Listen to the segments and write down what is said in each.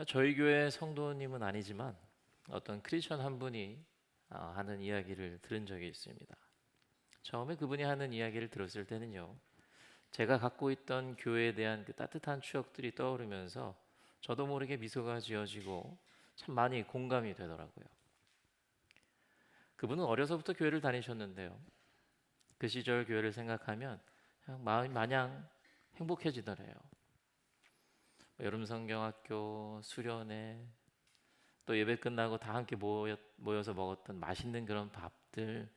저희 교회 성도님은 아니지만 어떤 크리스천 한 분이 하는 이야기를 들은 적이 있습니다. 처음에 그분이 하는 이야기를 들었을 때는요, 제가 갖고 있던 교회에 대한 그 따뜻한 추억들이 떠오르면서 저도 모르게 미소가 지어지고 참 많이 공감이 되더라고요. 그분은 어려서부터 교회를 다니셨는데요, 그 시절 교회를 생각하면 그냥 마음이 마냥 행복해지더래요. 여름 성경학교, 수련회, 또 예배 끝나고 다 함께 모여서 먹었던 맛있는 그런 밥들,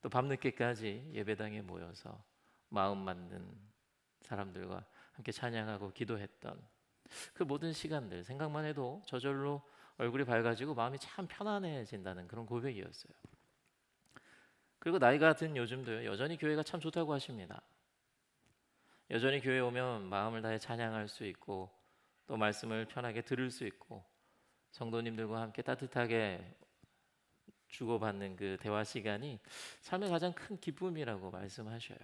또 밤늦게까지 예배당에 모여서 마음 맞는 사람들과 함께 찬양하고 기도했던 그 모든 시간들 생각만 해도 저절로 얼굴이 밝아지고 마음이 참 편안해진다는 그런 고백이었어요. 그리고 나이가 든 요즘도요, 여전히 교회가 참 좋다고 하십니다. 여전히 교회 오면 마음을 다해 찬양할 수 있고 또 말씀을 편하게 들을 수 있고 성도님들과 함께 따뜻하게 주고받는 그 대화 시간이 삶의 가장 큰 기쁨이라고 말씀하셔요.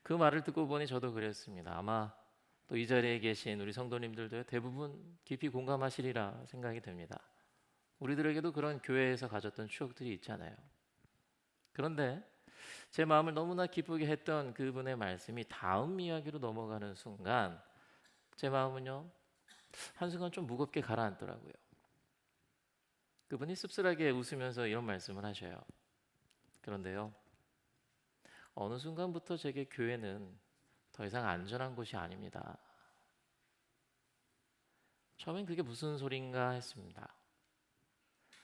그 말을 듣고 보니 저도 그랬습니다. 아마 또 이 자리에 계신 우리 성도님들도 대부분 깊이 공감하시리라 생각이 됩니다. 우리들에게도 그런 교회에서 가졌던 추억들이 있잖아요. 그런데 제 마음을 너무나 기쁘게 했던 그분의 말씀이 다음 이야기로 넘어가는 순간 제 마음은요, 한순간 좀 무겁게 가라앉더라고요. 그분이 씁쓸하게 웃으면서 이런 말씀을 하셔요. 그런데요, 어느 순간부터 제게 교회는 더 이상 안전한 곳이 아닙니다. 처음엔 그게 무슨 소린가 했습니다.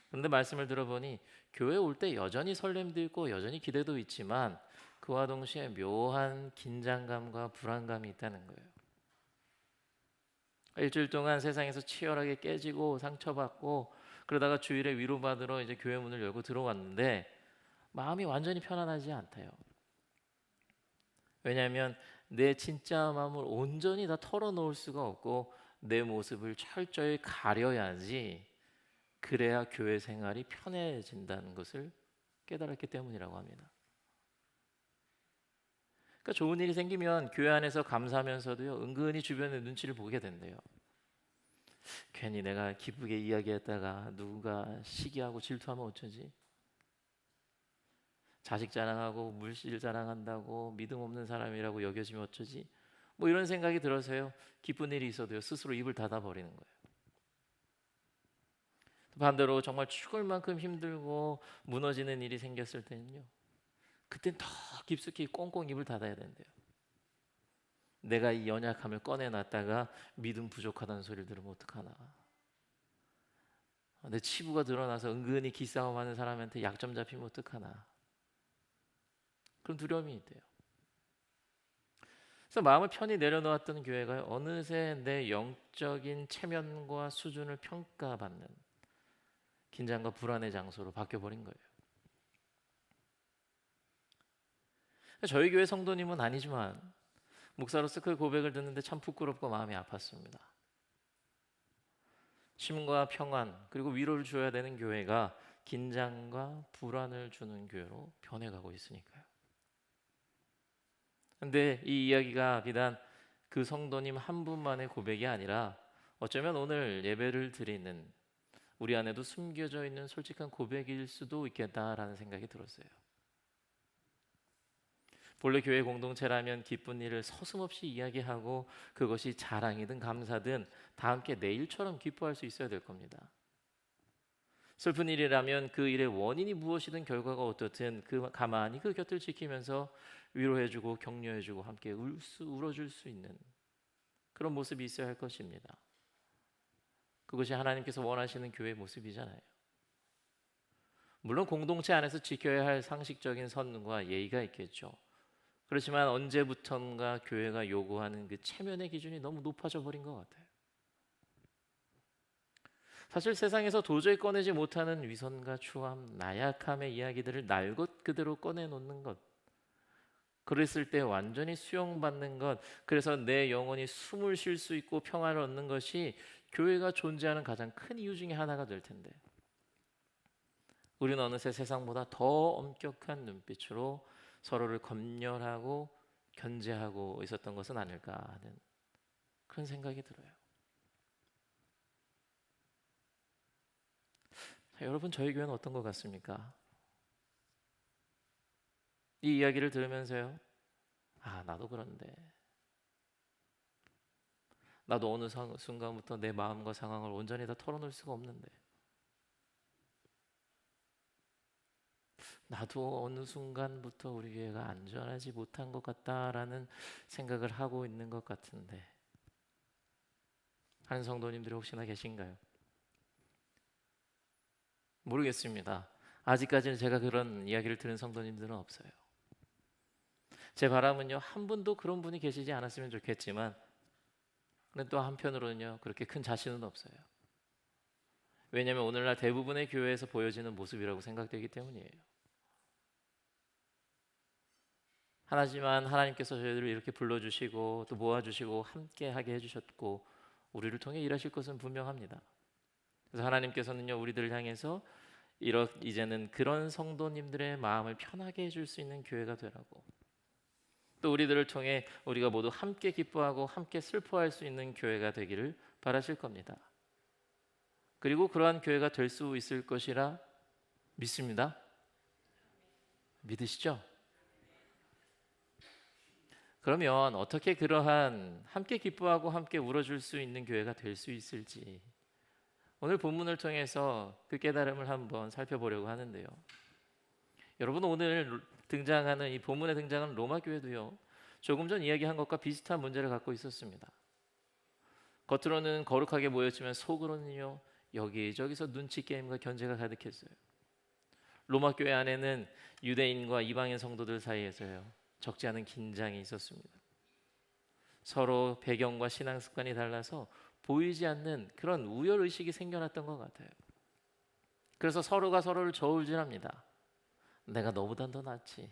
그런데 말씀을 들어보니 교회 올 때 여전히 설렘도 있고 여전히 기대도 있지만 그와 동시에 묘한 긴장감과 불안감이 있다는 거예요. 일주일 동안 세상에서 치열하게 깨지고 상처받고 그러다가 주일에 위로받으러 이제 교회 문을 열고 들어왔는데 마음이 완전히 편안하지 않대요. 왜냐하면 내 진짜 마음을 온전히 다 털어놓을 수가 없고 내 모습을 철저히 가려야지, 그래야 교회 생활이 편해진다는 것을 깨달았기 때문이라고 합니다. 그러니까 좋은 일이 생기면 교회 안에서 감사하면서도요, 은근히 주변의 눈치를 보게 된대요. 괜히 내가 기쁘게 이야기했다가 누가 시기하고 질투하면 어쩌지? 자식 자랑하고 물질 자랑한다고 믿음 없는 사람이라고 여겨지면 어쩌지? 뭐 이런 생각이 들어서요, 기쁜 일이 있어도요 스스로 입을 닫아 버리는 거예요. 반대로 정말 죽을 만큼 힘들고 무너지는 일이 생겼을 때는요, 그땐 더 깊숙이 꽁꽁 입을 닫아야 된대요. 내가 이 연약함을 꺼내놨다가 믿음 부족하다는 소리를 들으면 어떡하나, 내 치부가 드러나서 은근히 기싸움하는 사람한테 약점 잡히면 어떡하나, 그런 두려움이 있대요. 그래서 마음을 편히 내려놓았던 교회가 어느새 내 영적인 체면과 수준을 평가받는 긴장과 불안의 장소로 바뀌어버린 거예요. 저희 교회 성도님은 아니지만 목사로서 그 고백을 듣는데 참 부끄럽고 마음이 아팠습니다. 쉼과 평안 그리고 위로를 줘야 되는 교회가 긴장과 불안을 주는 교회로 변해가고 있으니까요. 근데 이 이야기가 비단 그 성도님 한 분만의 고백이 아니라 어쩌면 오늘 예배를 드리는 우리 안에도 숨겨져 있는 솔직한 고백일 수도 있겠다라는 생각이 들었어요. 본래 교회 공동체라면 기쁜 일을 서슴없이 이야기하고 그것이 자랑이든 감사든 다 함께 내일처럼 기뻐할 수 있어야 될 겁니다. 슬픈 일이라면 그 일의 원인이 무엇이든 결과가 어떻든 가만히 그 곁을 지키면서 위로해주고 격려해주고 함께 울어줄 수 있는 그런 모습이 있어야 할 것입니다. 그것이 하나님께서 원하시는 교회의 모습이잖아요. 물론 공동체 안에서 지켜야 할 상식적인 선과 예의가 있겠죠. 그렇지만 언제부턴가 교회가 요구하는 그 체면의 기준이 너무 높아져 버린 것 같아요. 사실 세상에서 도저히 꺼내지 못하는 위선과 추함, 나약함의 이야기들을 날 것 그대로 꺼내놓는 것, 그랬을 때 완전히 수용받는 것, 그래서 내 영혼이 숨을 쉴 수 있고 평화를 얻는 것이 교회가 존재하는 가장 큰 이유 중에 하나가 될 텐데, 우리는 어느새 세상보다 더 엄격한 눈빛으로 서로를 검열하고 견제하고 있었던 것은 아닐까 하는 그런 생각이 들어요. 여러분, 저희 교회는 어떤 것 같습니까? 이 이야기를 들으면서요, 나도 그런데, 나도 어느 순간부터 내 마음과 상황을 온전히 다 털어놓을 수가 없는데, 나도 어느 순간부터 우리 교회가 안전하지 못한 것 같다라는 생각을 하고 있는 것 같은데, 하는 성도님들이 혹시나 계신가요? 모르겠습니다. 아직까지는 제가 그런 이야기를 들은 성도님들은 없어요. 제 바람은요, 한 분도 그런 분이 계시지 않았으면 좋겠지만, 근데 또 한편으로는요, 그렇게 큰 자신은 없어요. 왜냐하면 오늘날 대부분의 교회에서 보여지는 모습이라고 생각되기 때문이에요. 하지만 하나님께서 저희들을 이렇게 불러주시고 또 모아주시고 함께하게 해주셨고 우리를 통해 일하실 것은 분명합니다. 그래서 하나님께서는요, 우리들을 향해서 이제는 그런 성도님들의 마음을 편하게 해줄 수 있는 교회가 되라고, 또 우리들을 통해 우리가 모두 함께 기뻐하고 함께 슬퍼할 수 있는 교회가 되기를 바라실 겁니다. 그리고 그러한 교회가 될 수 있을 것이라 믿습니다. 믿으시죠? 그러면 어떻게 그러한 함께 기뻐하고 함께 울어줄 수 있는 교회가 될 수 있을지, 오늘 본문을 통해서 그 깨달음을 한번 살펴보려고 하는데요. 여러분, 오늘 등장하는 이 본문에 등장하는 로마 교회도요, 조금 전 이야기한 것과 비슷한 문제를 갖고 있었습니다. 겉으로는 거룩하게 모였지만 속으로는요, 여기저기서 눈치 게임과 견제가 가득했어요. 로마 교회 안에는 유대인과 이방인 성도들 사이에서요, 적지 않은 긴장이 있었습니다. 서로 배경과 신앙 습관이 달라서 보이지 않는 그런 우열 의식이 생겨났던 것 같아요. 그래서 서로가 서로를 저울질합니다. 내가 너보다 더 낫지,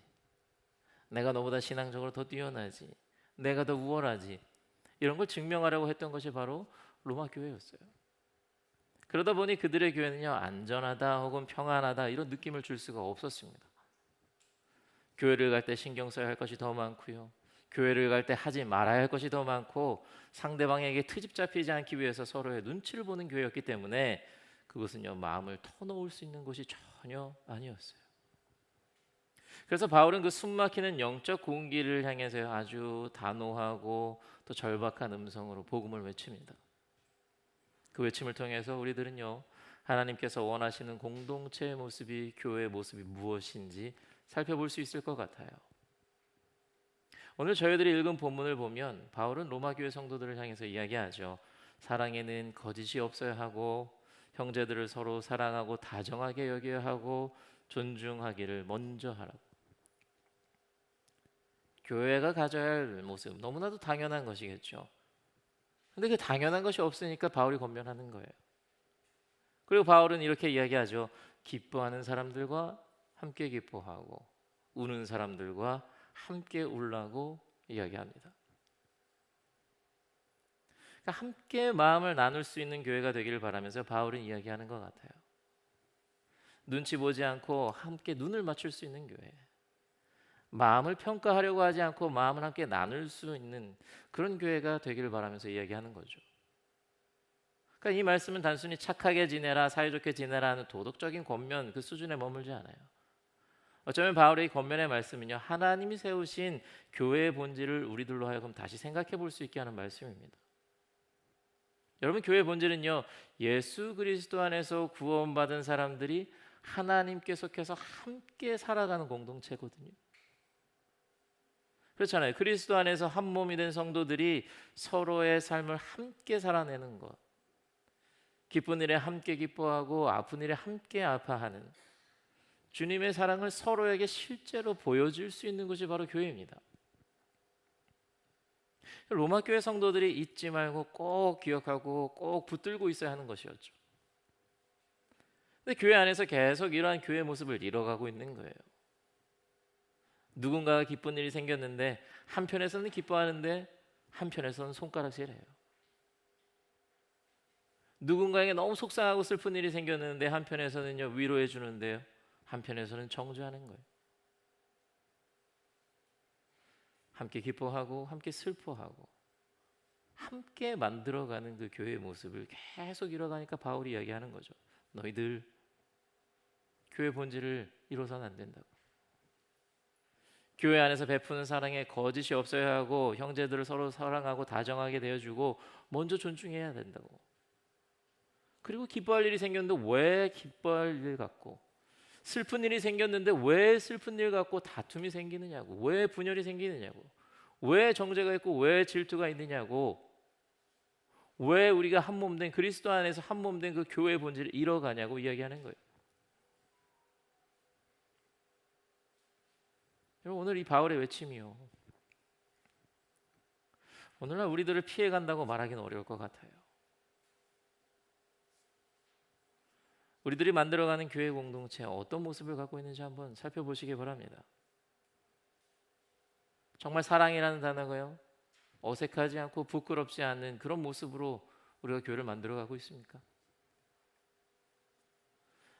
내가 너보다 신앙적으로 더 뛰어나지, 내가 더 우월하지, 이런 걸 증명하려고 했던 것이 바로 로마 교회였어요. 그러다 보니 그들의 교회는요, 안전하다 혹은 평안하다 이런 느낌을 줄 수가 없었습니다. 교회를 갈 때 신경 써야 할 것이 더 많고요, 교회를 갈 때 하지 말아야 할 것이 더 많고, 상대방에게 트집 잡히지 않기 위해서 서로의 눈치를 보는 교회였기 때문에 그것은요, 마음을 터놓을 수 있는 곳이 전혀 아니었어요. 그래서 바울은 그 숨막히는 영적 공기를 향해서 아주 단호하고 또 절박한 음성으로 복음을 외칩니다. 그 외침을 통해서 우리들은요, 하나님께서 원하시는 공동체의 모습이, 교회의 모습이 무엇인지 살펴볼 수 있을 것 같아요. 오늘 저희들이 읽은 본문을 보면 바울은 로마 교회 성도들을 향해서 이야기하죠. 사랑에는 거짓이 없어야 하고, 형제들을 서로 사랑하고 다정하게 여겨야 하고, 존중하기를 먼저 하라고. 교회가 가져야 할 모습, 너무나도 당연한 것이겠죠. 근데 그 당연한 것이 없으니까 바울이 권면하는 거예요. 그리고 바울은 이렇게 이야기하죠. 기뻐하는 사람들과 함께 기뻐하고 우는 사람들과 함께 울라고 이야기합니다. 그러니까 함께 마음을 나눌 수 있는 교회가 되기를 바라면서 바울은 이야기하는 것 같아요. 눈치 보지 않고 함께 눈을 맞출 수 있는 교회, 마음을 평가하려고 하지 않고 마음을 함께 나눌 수 있는 그런 교회가 되기를 바라면서 이야기하는 거죠. 그러니까 이 말씀은 단순히 착하게 지내라, 사이좋게 지내라 하는 도덕적인 권면 그 수준에 머물지 않아요. 어쩌면 바울의 권면의 말씀은요, 하나님이 세우신 교회의 본질을 우리들로 하여금 다시 생각해 볼 수 있게 하는 말씀입니다. 여러분, 교회의 본질은요, 예수 그리스도 안에서 구원받은 사람들이 하나님께 속해서 함께 살아가는 공동체거든요. 그렇잖아요. 그리스도 안에서 한 몸이 된 성도들이 서로의 삶을 함께 살아내는 것, 기쁜 일에 함께 기뻐하고 아픈 일에 함께 아파하는 주님의 사랑을 서로에게 실제로 보여줄 수 있는 것이 바로 교회입니다. 로마 교회 성도들이 잊지 말고 꼭 기억하고 꼭 붙들고 있어야 하는 것이었죠. 근데 교회 안에서 계속 이러한 교회 모습을 잃어가고 있는 거예요. 누군가가 기쁜 일이 생겼는데 한편에서는 기뻐하는데 한편에서는 손가락질해요. 누군가에게 너무 속상하고 슬픈 일이 생겼는데 한편에서는요, 위로해 주는데요, 한편에서는 정죄하는 거예요. 함께 기뻐하고 함께 슬퍼하고 함께 만들어가는 그 교회의 모습을 계속 잃어가니까 바울이 이야기하는 거죠. 너희들 교회 본질을 이루어서는 안 된다고. 교회 안에서 베푸는 사랑에 거짓이 없어야 하고 형제들을 서로 사랑하고 다정하게 대해주고 먼저 존중해야 된다고. 그리고 기뻐할 일이 생겼는데 왜 기뻐할 일 갖고, 슬픈 일이 생겼는데 왜 슬픈 일 갖고 다툼이 생기느냐고, 왜 분열이 생기느냐고, 왜 정죄가 있고 왜 질투가 있느냐고, 왜 우리가 한 몸 된 그리스도 안에서 한 몸 된 그 교회의 본질을 잃어가냐고 이야기하는 거예요. 여러분, 오늘 이 바울의 외침이요, 오늘날 우리들을 피해간다고 말하기는 어려울 것 같아요. 우리들이 만들어가는 교회 공동체 어떤 모습을 갖고 있는지 한번 살펴보시기 바랍니다. 정말 사랑이라는 단어가요, 어색하지 않고 부끄럽지 않은 그런 모습으로 우리가 교회를 만들어가고 있습니까?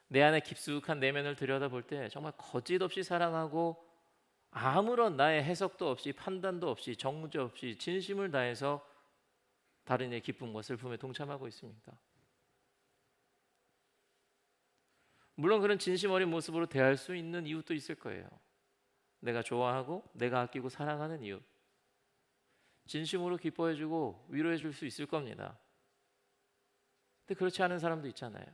내 안에 깊숙한 내면을 들여다볼 때 정말 거짓 없이 사랑하고 아무런 나의 해석도 없이 판단도 없이 정죄 없이 진심을 다해서 다른 이의 기쁨과 슬픔에 동참하고 있습니까? 물론 그런 진심 어린 모습으로 대할 수 있는 이웃도 있을 거예요. 내가 좋아하고 내가 아끼고 사랑하는 이웃, 진심으로 기뻐해주고 위로해줄 수 있을 겁니다. 근데 그렇지 않은 사람도 있잖아요.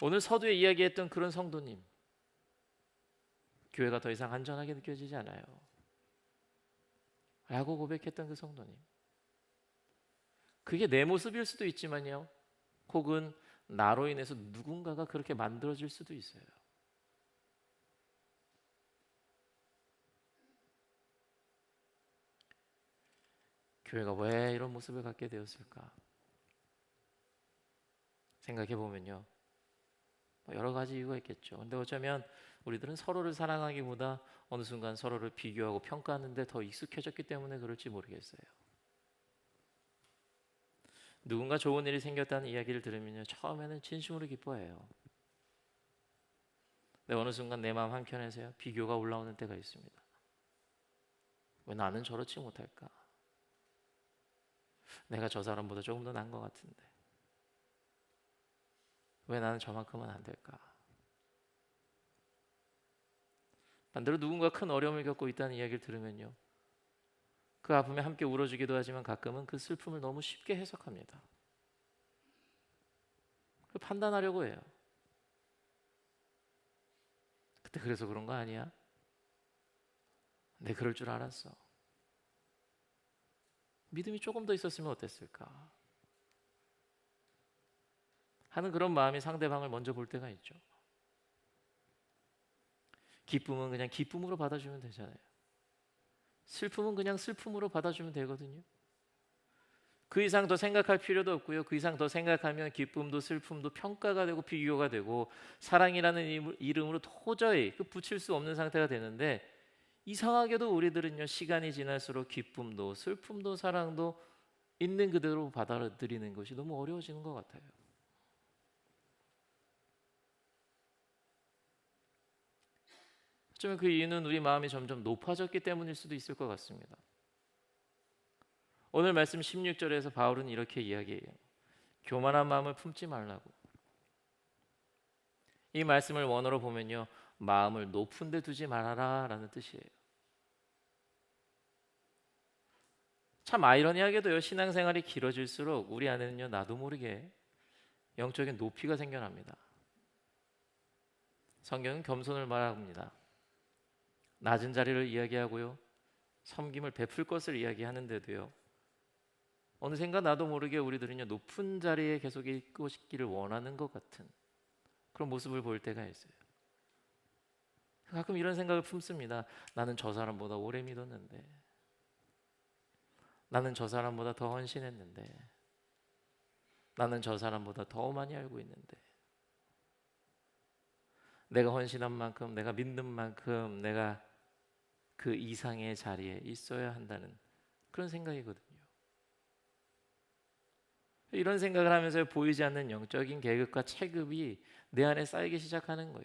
오늘 서두에 이야기했던 그런 성도님, 교회가 더 이상 안전하게 느껴지지 않아요 라고 고백했던 그 성도님, 그게 내 모습일 수도 있지만요, 혹은 나로 인해서 누군가가 그렇게 만들어질 수도 있어요. 교회가 왜 이런 모습을 갖게 되었을까 생각해 보면요, 여러 가지 이유가 있겠죠. 근데 어쩌면 우리들은 서로를 사랑하기보다 어느 순간 서로를 비교하고 평가하는 데 더 익숙해졌기 때문에 그럴지 모르겠어요. 누군가 좋은 일이 생겼다는 이야기를 들으면요, 처음에는 진심으로 기뻐해요. 근데 어느 순간 내 마음 한켠에서요, 비교가 올라오는 때가 있습니다. 왜 나는 저렇지 못할까? 내가 저 사람보다 조금 더 나은 것 같은데 왜 나는 저만큼은 안 될까? 반대로 누군가 큰 어려움을 겪고 있다는 이야기를 들으면요, 그 아픔에 함께 울어주기도 하지만 가끔은 그 슬픔을 너무 쉽게 해석합니다. 판단하려고 해요. 그때 그래서 그런 거 아니야? 내 그럴 줄 알았어. 믿음이 조금 더 있었으면 어땠을까 하는 그런 마음이 상대방을 먼저 볼 때가 있죠. 기쁨은 그냥 기쁨으로 받아주면 되잖아요. 슬픔은 그냥 슬픔으로 받아주면 되거든요. 그 이상 더 생각할 필요도 없고요, 그 이상 더 생각하면 기쁨도 슬픔도 평가가 되고 비교가 되고 사랑이라는 이름으로 도저히 붙일 수 없는 상태가 되는데, 이상하게도 우리들은요, 시간이 지날수록 기쁨도 슬픔도 사랑도 있는 그대로 받아들이는 것이 너무 어려워지는 것 같아요. 어쩌면 그 이유는 우리 마음이 점점 높아졌기 때문일 수도 있을 것 같습니다. 오늘 말씀 16절에서 바울은 이렇게 이야기해요. 교만한 마음을 품지 말라고. 이 말씀을 원어로 보면요, 마음을 높은 데 두지 말아라 라는 뜻이에요. 참 아이러니하게도요, 신앙생활이 길어질수록 우리 안에는요, 나도 모르게 영적인 높이가 생겨납니다. 성경은 겸손을 말합니다. 낮은 자리를 이야기하고요, 섬김을 베풀 것을 이야기하는데도요, 어느샌가 나도 모르게 우리들은요, 높은 자리에 계속 있고 싶기를 원하는 것 같은 그런 모습을 볼 때가 있어요. 가끔 이런 생각을 품습니다. 나는 저 사람보다 오래 믿었는데, 나는 저 사람보다 더 헌신했는데, 나는 저 사람보다 더 많이 알고 있는데, 내가 헌신한 만큼, 내가 믿는 만큼 내가 그 이상의 자리에 있어야 한다는 그런 생각이거든요. 이런 생각을 하면서 보이지 않는 영적인 계급과 체급이 내 안에 쌓이기 시작하는 거예요.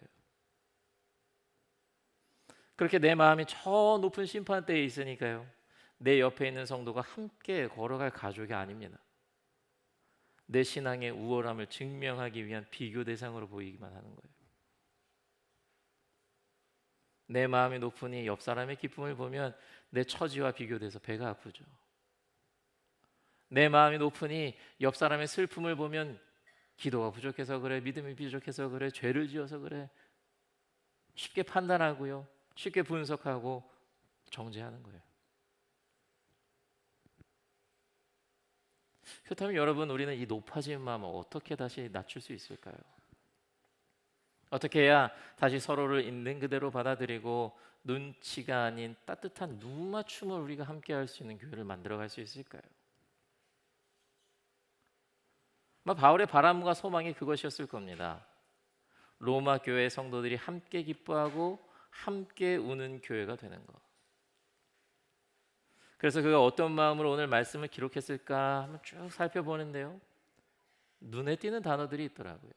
그렇게 내 마음이 저 높은 심판대에 있으니까요, 내 옆에 있는 성도가 함께 걸어갈 가족이 아닙니다. 내 신앙의 우월함을 증명하기 위한 비교 대상으로 보이기만 하는 거예요. 내 마음이 높으니 옆 사람의 기쁨을 보면 내 처지와 비교돼서 배가 아프죠. 내 마음이 높으니 옆 사람의 슬픔을 보면 기도가 부족해서 그래, 믿음이 부족해서 그래, 죄를 지어서 그래, 쉽게 판단하고요, 쉽게 분석하고 정죄하는 거예요. 그렇다면 여러분, 우리는 이 높아진 마음을 어떻게 다시 낮출 수 있을까요? 어떻게 해야 다시 서로를 있는 그대로 받아들이고 눈치가 아닌 따뜻한 눈맞춤을 우리가 함께 할 수 있는 교회를 만들어갈 수 있을까요? 바울의 바람과 소망이 그것이었을 겁니다. 로마 교회 성도들이 함께 기뻐하고 함께 우는 교회가 되는 것. 그래서 그가 어떤 마음으로 오늘 말씀을 기록했을까 한번 쭉 살펴보는데요, 눈에 띄는 단어들이 있더라고요.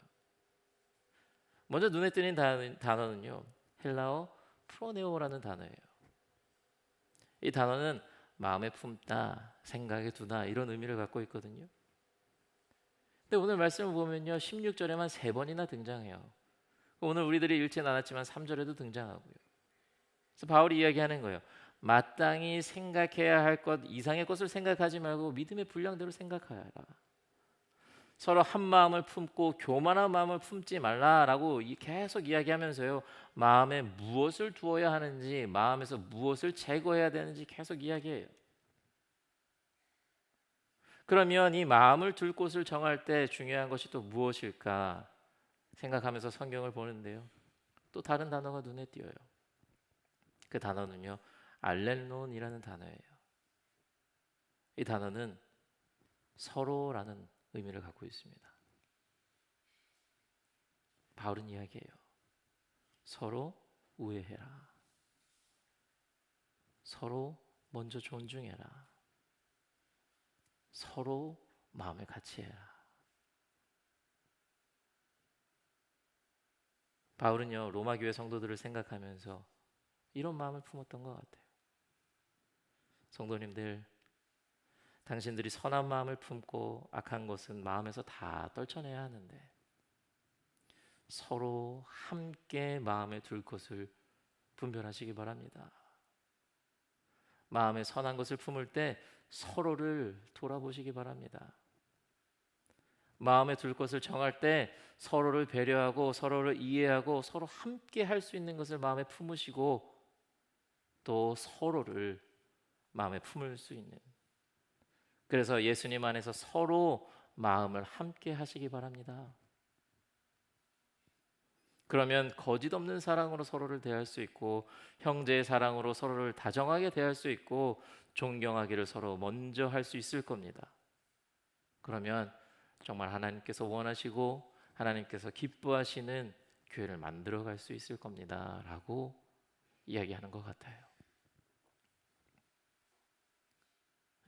먼저 눈에 띄는 단어는요, 헬라어 프로네오라는 단어예요. 이 단어는 마음에 품다, 생각에 두다 이런 의미를 갖고 있거든요. 근데 오늘 말씀을 보면요, 16절에만 3번이나 등장해요. 오늘 우리들이 읽지는 않았지만 3절에도 등장하고요. 그래서 바울이 이야기하는 거예요. 마땅히 생각해야 할 것 이상의 것을 생각하지 말고 믿음의 분량대로 생각하여라. 서로 한 마음을 품고 교만한 마음을 품지 말라라고 계속 이야기하면서요, 마음에 무엇을 두어야 하는지, 마음에서 무엇을 제거해야 되는지 계속 이야기해요. 그러면 이 마음을 둘 곳을 정할 때 중요한 것이 또 무엇일까 생각하면서 성경을 보는데요, 또 다른 단어가 눈에 띄어요. 그 단어는요, 알렐론이라는 단어예요. 이 단어는 서로라는 의미를 갖고 있습니다. 바울은 이야기해요. 서로 우애해라. 서로 먼저 존중해라. 서로 마음을 같이 해라. 바울은요, 로마 교회 성도들을 생각하면서 이런 마음을 품었던 것 같아요. 성도님들, 당신들이 선한 마음을 품고 악한 것은 마음에서 다 떨쳐내야 하는데 서로 함께 마음에 둘 것을 분별하시기 바랍니다. 마음에 선한 것을 품을 때 서로를 돌아보시기 바랍니다. 마음에 둘 것을 정할 때 서로를 배려하고 서로를 이해하고 서로 함께 할 수 있는 것을 마음에 품으시고 또 서로를 마음에 품을 수 있는, 그래서 예수님 안에서 서로 마음을 함께 하시기 바랍니다. 그러면 거짓 없는 사랑으로 서로를 대할 수 있고 형제의 사랑으로 서로를 다정하게 대할 수 있고 존경하기를 서로 먼저 할 수 있을 겁니다. 그러면 정말 하나님께서 원하시고 하나님께서 기뻐하시는 교회를 만들어갈 수 있을 겁니다 라고 이야기하는 것 같아요.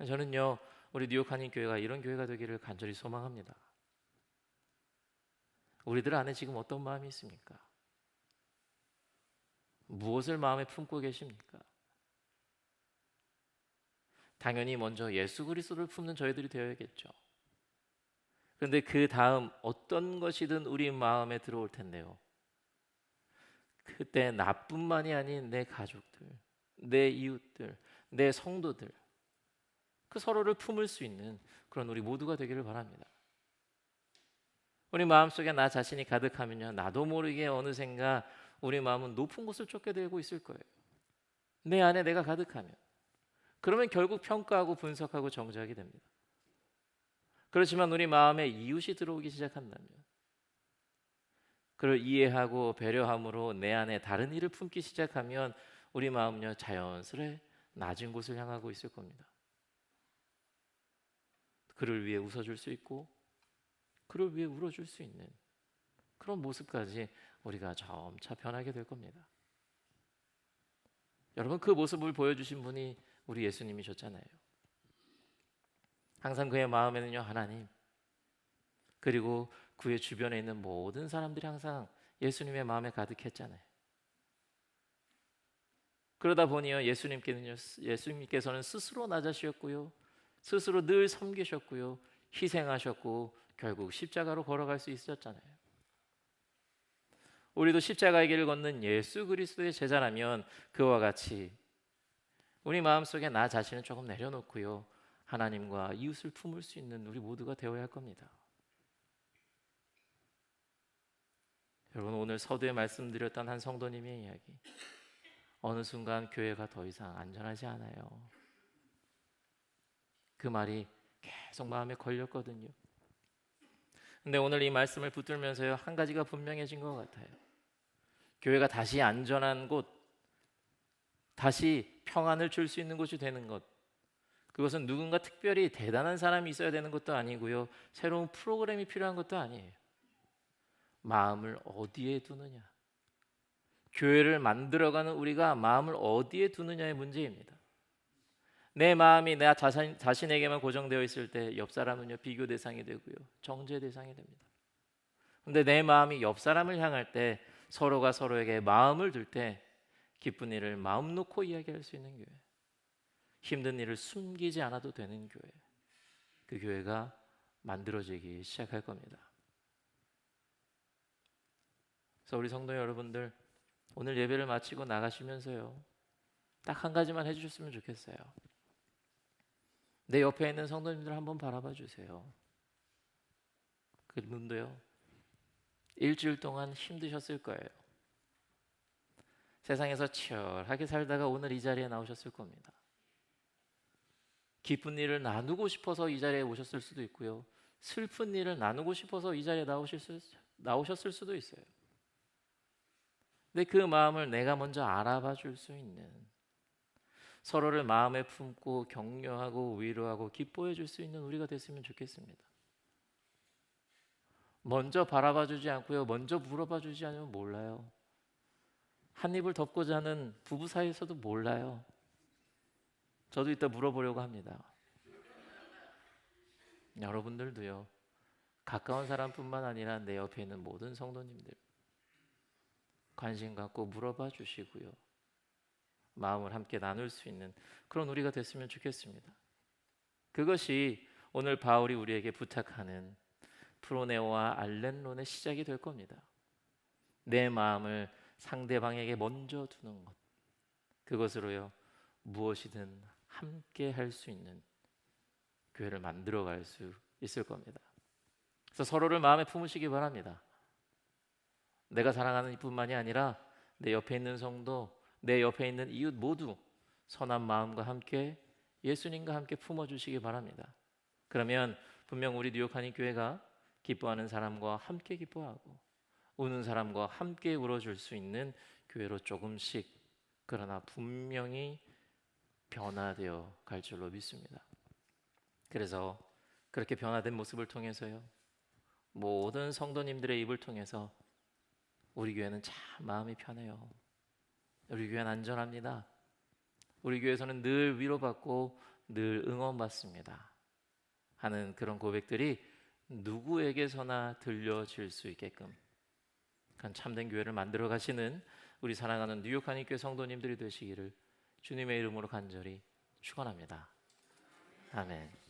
저는요, 우리 뉴욕 한인교회가 이런 교회가 되기를 간절히 소망합니다. 우리들 안에 지금 어떤 마음이 있습니까? 무엇을 마음에 품고 계십니까? 당연히 먼저 예수 그리스도를 품는 저희들이 되어야겠죠. 그런데 그 다음 어떤 것이든 우리 마음에 들어올 텐데요, 그때 나뿐만이 아닌 내 가족들, 내 이웃들, 내 성도들, 그 서로를 품을 수 있는 그런 우리 모두가 되기를 바랍니다. 우리 마음속에 나 자신이 가득하면요, 나도 모르게 어느샌가 우리 마음은 높은 곳을 쫓게 되고 있을 거예요. 내 안에 내가 가득하면. 그러면 결국 평가하고 분석하고 정죄하게 됩니다. 그렇지만 우리 마음에 이웃이 들어오기 시작한다면, 그를 이해하고 배려함으로 내 안에 다른 이를 품기 시작하면 우리 마음은요, 자연스레 낮은 곳을 향하고 있을 겁니다. 그를 위해 웃어줄 수 있고 그를 위해 울어줄 수 있는 그런 모습까지 우리가 점차 변하게 될 겁니다. 여러분, 그 모습을 보여주신 분이 우리 예수님이셨잖아요. 항상 그의 마음에는요, 하나님, 그리고 그의 주변에 있는 모든 사람들이 항상 예수님의 마음에 가득했잖아요. 그러다 보니요, 예수님께서는 스스로 낮아지셨고요, 스스로 늘 섬기셨고요, 희생하셨고 결국 십자가로 걸어갈 수 있었잖아요. 우리도 십자가의 길을 걷는 예수 그리스도의 제자라면 그와 같이 우리 마음속에 나 자신을 조금 내려놓고요, 하나님과 이웃을 품을 수 있는 우리 모두가 되어야 할 겁니다. 여러분, 오늘 서두에 말씀드렸던 한 성도님의 이야기, 어느 순간 교회가 더 이상 안전하지 않아요. 그 말이 계속 마음에 걸렸거든요. 근데 오늘 이 말씀을 붙들면서요, 한 가지가 분명해진 것 같아요. 교회가 다시 안전한 곳, 다시 평안을 줄 수 있는 곳이 되는 것, 그것은 누군가 특별히 대단한 사람이 있어야 되는 것도 아니고요, 새로운 프로그램이 필요한 것도 아니에요. 마음을 어디에 두느냐, 교회를 만들어가는 우리가 마음을 어디에 두느냐의 문제입니다. 내 마음이 내 자신에게만 고정되어 있을 때 옆 사람은요, 비교 대상이 되고요, 정죄 대상이 됩니다. 근데 내 마음이 옆 사람을 향할 때, 서로가 서로에게 마음을 둘 때 기쁜 일을 마음 놓고 이야기할 수 있는 교회, 힘든 일을 숨기지 않아도 되는 교회, 그 교회가 만들어지기 시작할 겁니다. 그래서 우리 성도 여러분들, 오늘 예배를 마치고 나가시면서요, 딱 한 가지만 해주셨으면 좋겠어요. 내 옆에 있는 성도님들 한번 바라봐 주세요. 그분도요, 일주일 동안 힘드셨을 거예요. 세상에서 치열하게 살다가 오늘 이 자리에 나오셨을 겁니다. 기쁜 일을 나누고 싶어서 이 자리에 오셨을 수도 있고요, 슬픈 일을 나누고 싶어서 이 자리에 나오셨을 수도 있어요. 근데 그 마음을 내가 먼저 알아봐 줄 수 있는, 서로를 마음에 품고 격려하고 위로하고 기뻐해 줄 수 있는 우리가 됐으면 좋겠습니다. 먼저 바라봐 주지 않고요, 먼저 물어봐 주지 않으면 몰라요. 한 입을 덮고자 하는 부부 사이에서도 몰라요. 저도 이따 물어보려고 합니다. 여러분들도요, 가까운 사람뿐만 아니라 내 옆에 있는 모든 성도님들 관심 갖고 물어봐 주시고요, 마음을 함께 나눌 수 있는 그런 우리가 됐으면 좋겠습니다. 그것이 오늘 바울이 우리에게 부탁하는 프로네오와 알렌론의 시작이 될 겁니다. 내 마음을 상대방에게 먼저 두는 것, 그것으로요, 무엇이든 함께 할 수 있는 교회를 만들어갈 수 있을 겁니다. 그래서 서로를 마음에 품으시기 바랍니다. 내가 사랑하는 이뿐만이 아니라 내 옆에 있는 성도, 내 옆에 있는 이웃 모두 선한 마음과 함께 예수님과 함께 품어주시기 바랍니다. 그러면 분명 우리 뉴욕 한인교회가 기뻐하는 사람과 함께 기뻐하고 우는 사람과 함께 울어줄 수 있는 교회로 조금씩, 그러나 분명히 변화되어 갈 줄로 믿습니다. 그래서 그렇게 변화된 모습을 통해서요, 모든 성도님들의 입을 통해서 우리 교회는 참 마음이 편해요, 우리 교회는 안전합니다, 우리 교회에서는 늘 위로받고 늘 응원받습니다 하는 그런 고백들이 누구에게서나 들려질 수 있게끔 참된 교회를 만들어 가시는 우리 사랑하는 뉴욕 한인교회 성도님들이 되시기를 주님의 이름으로 간절히 축원합니다. 아멘.